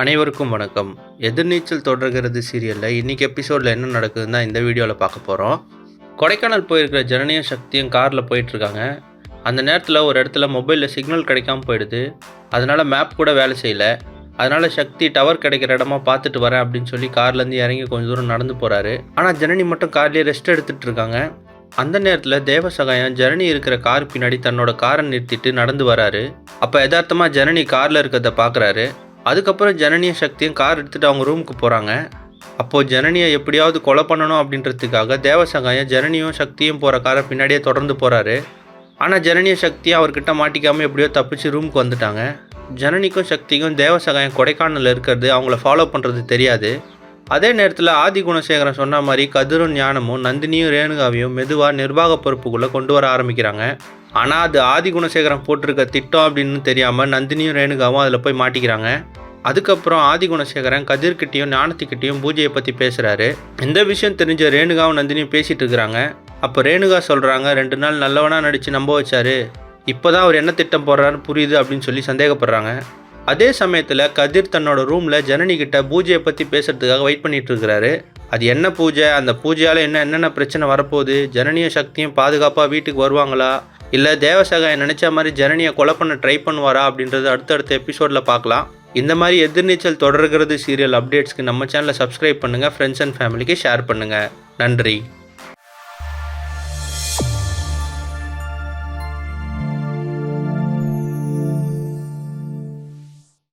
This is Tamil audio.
அனைவருக்கும் வணக்கம். எதிர்நீச்சல் தொடர்கிறது சீரியலில் இன்றைக்கி எபிசோடில் என்ன நடக்குதுன்னு தான் இந்த வீடியோவில் பார்க்க போகிறோம். கொடைக்கானல் போயிருக்கிற ஜனனியும் சக்தியும் காரில் போயிட்டுருக்காங்க. அந்த நேரத்தில் ஒரு இடத்துல மொபைலில் சிக்னல் கிடைக்காம போயிடுது. அதனால் மேப் கூட வேலை செய்யலை. அதனால் சக்தி டவர் கிடைக்கிற இடமா பார்த்துட்டு வரேன் அப்படின்னு சொல்லி கார்லேருந்து இறங்கி கொஞ்சம் தூரம் நடந்து போகிறாரு. ஆனால் ஜனனி மட்டும் கார்லேயே ரெஸ்ட் எடுத்துகிட்டு இருக்காங்க. அந்த நேரத்தில் தேவசகாயம் ஜனனி இருக்கிற கார் பின்னாடி தன்னோட காரை நிறுத்திட்டு நடந்து வராரு. அப்போ யதார்த்தமாக ஜனனி காரில் இருக்கிறத பார்க்குறாரு. அதுக்கப்புறம் ஜனனியும் சக்தியும் கார் எடுத்துகிட்டு அவங்க ரூமுக்கு போகிறாங்க. அப்போது ஜனனியை எப்படியாவது கொலை பண்ணணும் அப்படின்றதுக்காக தேவசகாயம் ஜனனியும் சக்தியும் போகிற காரை பின்னாடியே தொடர்ந்து போகிறாரு. ஆனால் ஜனனியும் சக்தியும் அவர்கிட்ட மாட்டிக்காமல் எப்படியோ தப்பிச்சு ரூமுக்கு வந்துட்டாங்க. ஜனனிக்கும் சக்திக்கும் தேவசகாயம் கொடைக்கானலில் இருக்கிறது அவங்கள ஃபாலோ பண்ணுறது தெரியாது. அதே நேரத்தில் ஆதி குணசேகரன் சொன்ன மாதிரி கதிரும் ஞானமும் நந்தினியும் ரேணுகாவையும் மெதுவாக நிர்வாக பொறுப்புக்குள்ளே கொண்டு வர ஆரம்பிக்கிறாங்க. ஆனால் அது ஆதி குணசேகரன் போட்டிருக்க திட்டம் அப்படின்னு தெரியாமல் நந்தினியும் ரேணுகாவும் அதில் போய் மாட்டிக்கிறாங்க. அதுக்கப்புறம் ஆதி குணசேகரன் கதிர்கிட்டையும் ஞானத்துக்கிட்டையும் பூஜையை பற்றி பேசுகிறாரு. இந்த விஷயம் தெரிஞ்ச ரேணுகாவும் நந்தினியும் பேசிகிட்டு இருக்கிறாங்க. அப்போ ரேணுகா சொல்கிறாங்க, 2 நாள் நல்லவனாக நடித்து நம்ப வச்சாரு, இப்போ தான் அவர் என்ன திட்டம் போடுறாருன்னு புரியுது அப்படின்னு சொல்லி சந்தேகப்படுறாங்க. அதே சமயத்தில் கதிர் தன்னோட ரூமில் ஜனனிக்கிட்ட பூஜையை பற்றி பேசுகிறதுக்காக வெயிட் பண்ணிகிட்டு இருக்கிறாரு. அது என்ன பூஜை, அந்த பூஜையால் என்னென்ன பிரச்சனை வரப்போகுது, ஜனனியும் சக்தியும் பாதுகாப்பாக வீட்டுக்கு வருவாங்களா, இல்லை தேவசகாயம் நினச்ச மாதிரி ஜனனியை கொலை பண்ண ட்ரை பண்ணுவாரா அப்படின்றது அடுத்தடுத்த எபிசோடில் பார்க்கலாம். இந்த மாதிரி எதிர்நீச்சல் தொடர்கிறது சீரியல் அப்டேட்ஸ்க்கு நம்ம சேனலை சப்ஸ்கிரைப் பண்ணுங்கள், ஃப்ரெண்ட்ஸ் அண்ட் ஃபேமிலிக்கு ஷேர் பண்ணுங்கள். நன்றி.